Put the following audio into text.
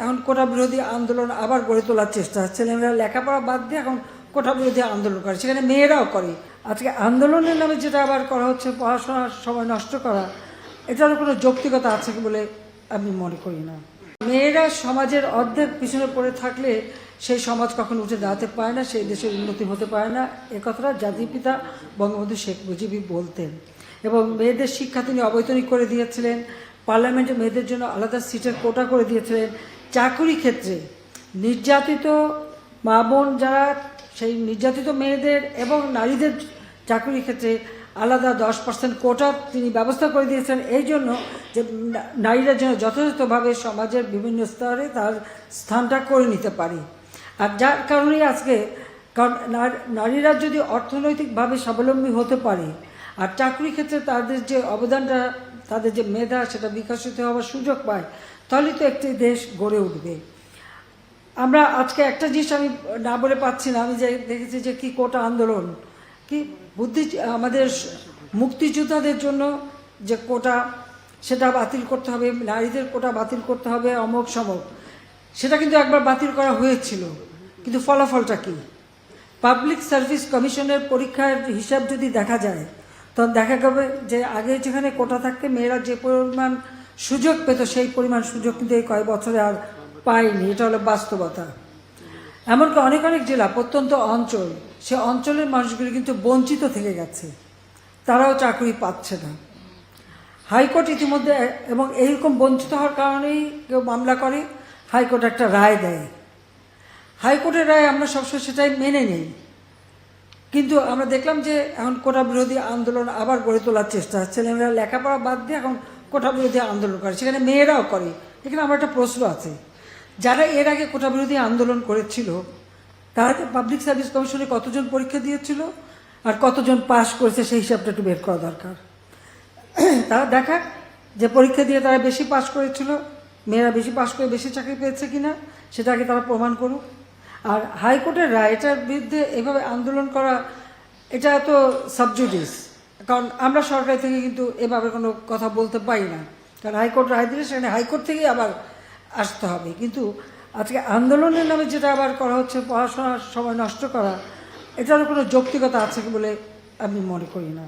এখন কোটা বিরোধী আন্দোলন আবার গড়ে তোলার চেষ্টা, ছেলেমেয়েরা লেখাপড়া বাদ দিয়ে এখন কোটা বিরোধী আন্দোলন করে, সেখানে মেয়েরাও করে। আজকে আন্দোলনের নামে যেটা আবার করা হচ্ছে, পড়াশোনার সময় নষ্ট করা, এটারও কোনো যৌক্তিকতা আছে বলে আমি মনে করি না। মেয়েরা সমাজের অর্ধেক পিছনে পড়ে থাকলে সেই সমাজ কখনো উঠে দাঁড়াতে পারে না, সেই দেশের উন্নতি হতে পারে না। এ কথাটা জাতির পিতা বঙ্গবন্ধু শেখ মুজিবই বলতেন। এবং মেয়েদের শিক্ষা তিনি অবৈতনিক করে দিয়েছিলেন, পার্লামেন্টে মেয়েদের জন্য আলাদা সিটের কোটা করে দিয়েছিলেন। চাকরি ক্ষেত্রে নির্যাতিত মা বোন যারা, সেই নির্যাতিত মেয়েদের এবং নারীদের চাকরির ক্ষেত্রে আলাদা 10% কোটা তিনি ব্যবস্থা করে দিয়েছেন, এই জন্য যে নারীরা যেন যথাযথভাবে সমাজের বিভিন্ন স্তরে তার স্থানটা করে নিতে পারে। আর যার কারণেই আজকে, কারণ নারীরা যদি অর্থনৈতিকভাবে স্বাবলম্বী হতে পারে আর চাকরি ক্ষেত্রে তাদের যে অবদানটা, তাদের যে মেধা, সেটা বিকশিত হওয়ার সুযোগ পায়, তাহলে তো একটি দেশ গড়ে উঠবে। আমরা আজকে একটা জিনিস আমি না বলে পাচ্ছি না, আমি যে দেখেছি যে কি কোটা আন্দোলন, কি আমাদের মুক্তিযোদ্ধাদের জন্য যে কোটা, সেটা বাতিল করতে হবে, নারীদের কোটা বাতিল করতে হবে, অমক সমক, সেটা কিন্তু একবার বাতিল করা হয়েছিল, কিন্তু ফলাফলটা কি? পাবলিক সার্ভিস কমিশনের পরীক্ষার হিসাব যদি দেখা যায়, তখন দেখা যাবে যে আগে যেখানে কোটা থাকতে মেয়েরা যে পরিমাণ সুযোগ পেত, সেই পরিমাণ সুযোগ কিন্তু এই কয়েক বছরে আর পায়নি। এটা হলো বাস্তবতা। এমনকি অনেক অনেক জেলা, প্রত্যন্ত অঞ্চল, সে অঞ্চলের মানুষগুলি কিন্তু বঞ্চিত থেকে গেছে, তারাও চাকরি পাচ্ছে না। হাইকোর্ট ইতিমধ্যে, এবং এইরকম বঞ্চিত হওয়ার কারণেই কেউ মামলা করে, হাইকোর্ট একটা রায় দেয়। হাইকোর্টের রায় আমরা সবসময় সেটাই মেনে নেই, কিন্তু আমরা দেখলাম যে এখন কোটা বিরোধী আন্দোলন আবার গড়ে তোলার চেষ্টা, ছেলেমেয়েরা লেখাপড়া বাদ দিয়ে এখন কোটা বিরোধী আন্দোলন করে, সেখানে মেয়েরাও করে। এখানে আমার একটা প্রশ্ন আছে, যারা এর আগে কোটা বিরোধী আন্দোলন করেছিল, তারা পাবলিক সার্ভিস কমিশনে কতজন পরীক্ষা দিয়েছিল আর কতজন পাস করেছে, সেই হিসাবটা একটু বের করা দরকার। তারা দেখা যে পরীক্ষা দিয়ে তারা বেশি পাস করেছিল, মেয়েরা বেশি পাস করে বেশি চাকরি পেয়েছে কিনা, সেটাকে তারা প্রমাণ করুক। আর হাইকোর্টের রায়, এটার বিরুদ্ধে এভাবে আন্দোলন করা, এটা তো সাবজুডিস, কারণ আমরা সরকার থেকে কিন্তু এভাবে কোনো কথা বলতে পারি না, কারণ হাইকোর্ট রায় দিলে সেখানে হাইকোর্ট থেকেই আবার আসতে হবে। কিন্তু আজকে আন্দোলনের নামে যেটা আবার করা হচ্ছে, পড়াশোনার সময় নষ্ট করা, এটারও কোনো যৌক্তিকতা আছে বলে আমি মনে করি না।